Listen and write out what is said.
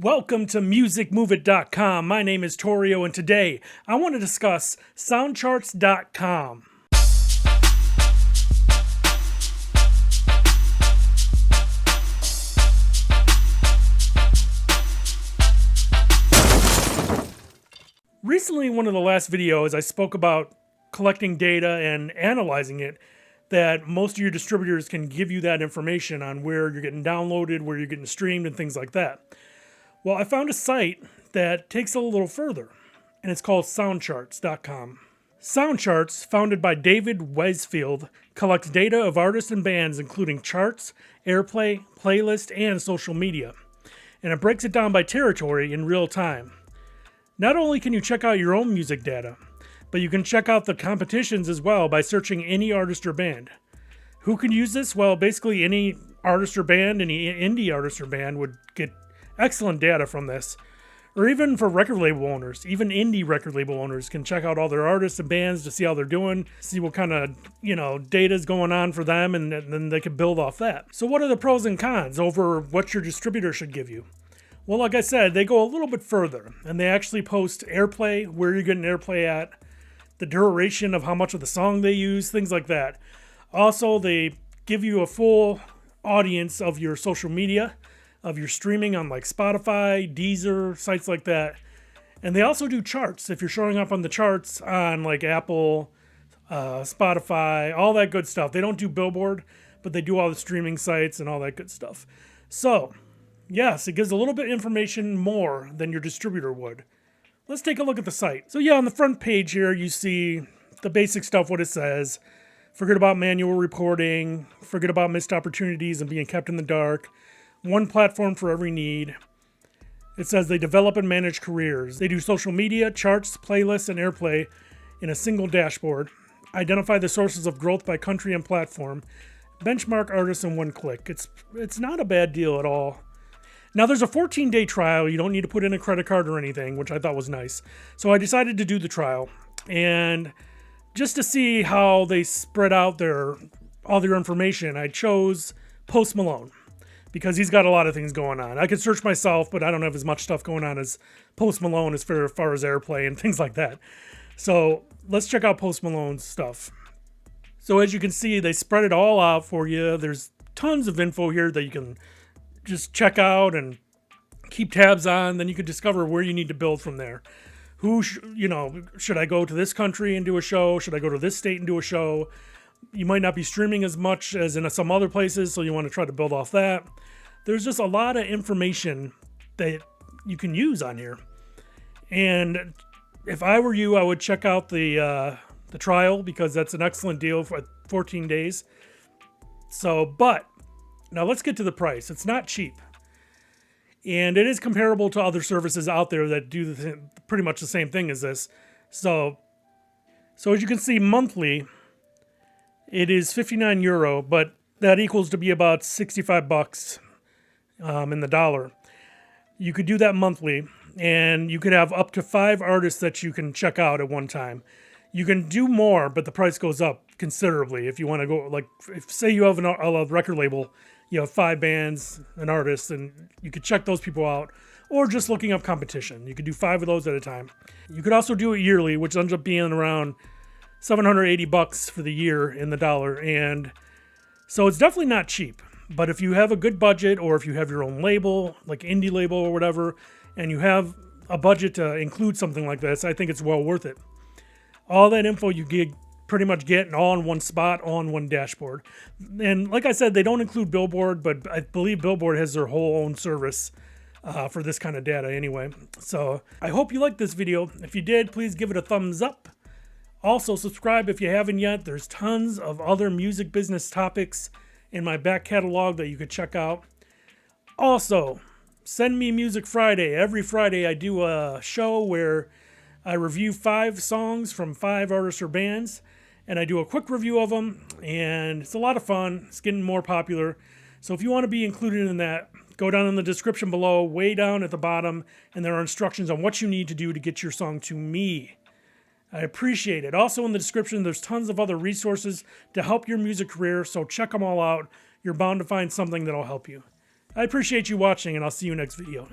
Welcome to musicmoveit.com. My name is Torio, and today I want to discuss Soundcharts.com. Recently, in one of the last videos, I spoke about collecting data and analyzing it, that most of your distributors can give you that information on where you're getting downloaded, where you're getting streamed, and things like that. Well, I found a site that takes it a little further, and it's called Soundcharts.com. Soundcharts, founded by David Weisfield, collects data of artists and bands, including charts, airplay, playlist, and social media, and it breaks it down by territory in real time. Not only can you check out your own music data, but you can check out the competitions as well by searching any artist or band. Who can use this? Well, basically any artist or band, any indie artist or band would get excellent data from this. Or even for record label owners, even indie record label owners can check out all their artists and bands to see how they're doing, see what kind of, data is going on for them, and then they can build off that. So what are the pros and cons over what your distributor should give you? Well, like I said, they go a little bit further, and they actually post airplay, where you're getting airplay at, the duration of how much of the song they use, things like that. Also, they give you a full audience of your social media, of your streaming on like Spotify, Deezer, sites like that. And they also do charts. If you're showing up on the charts on like Apple, Spotify, all that good stuff. They don't do Billboard, but they do all the streaming sites and all that good stuff. So, yes, it gives a little bit of information more than your distributor would. Let's take a look at the site. So yeah, on the front page here, you see the basic stuff, what it says. Forget about manual reporting. Forget about missed opportunities and being kept in the dark. One platform for every need. It says they develop and manage careers. They do social media, charts, playlists, and airplay in a single dashboard. Identify the sources of growth by country and platform. Benchmark artists in one click. It's not a bad deal at all. Now, there's a 14-day trial. You don't need to put in a credit card or anything, which I thought was nice. So I decided to do the trial. And just to see how they spread out all their information, I chose Post Malone, because he's got a lot of things going on. I could search myself, but I don't have as much stuff going on as Post Malone as far as airplay and things like that. So let's check out Post Malone's stuff. So as you can see, they spread it all out for you. There's tons of info here that you can just check out and keep tabs on. Then you can discover where you need to build from there. Should I go to this country and do a show? Should I go to this state and do a show? You might not be streaming as much as in some other places, so you want to try to build off that. There's just a lot of information that you can use on here. And if I were you, I would check out the trial, because that's an excellent deal for 14 days. But now let's get to the price. It's not cheap. And it is comparable to other services out there that do pretty much the same thing as this. So as you can see, monthly, it is €59, but that equals to be about $65 in the dollar. You could do that monthly, and you could have up to 5 artists that you can check out at one time. You can do more, but the price goes up considerably. If you want to go, say you have a record label, you have 5 bands and artists, and you could check those people out, or just looking up competition. You could do 5 of those at a time. You could also do it yearly, which ends up being around $780 for the year in the dollar. And so it's definitely not cheap. But if you have a good budget, or if you have your own label, like indie label or whatever, and you have a budget to include something like this, I think it's well worth it. All that info you pretty much get all in one spot, all in one dashboard. And like I said, they don't include Billboard, but I believe Billboard has their whole own service for this kind of data anyway. So I hope you liked this video. If you did, please give it a thumbs up. Also, subscribe if you haven't yet. There's tons of other music business topics in my back catalog that you could check out. Also, send me Music Friday. Every Friday I do a show where I review 5 songs from 5 artists or bands, and I do a quick review of them, and it's a lot of fun. It's getting more popular. So if you want to be included in that, go down in the description below, way down at the bottom, and there are instructions on what you need to do to get your song to me. I appreciate it. Also in the description, there's tons of other resources to help your music career, so check them all out. You're bound to find something that'll help you. I appreciate you watching, and I'll see you next video.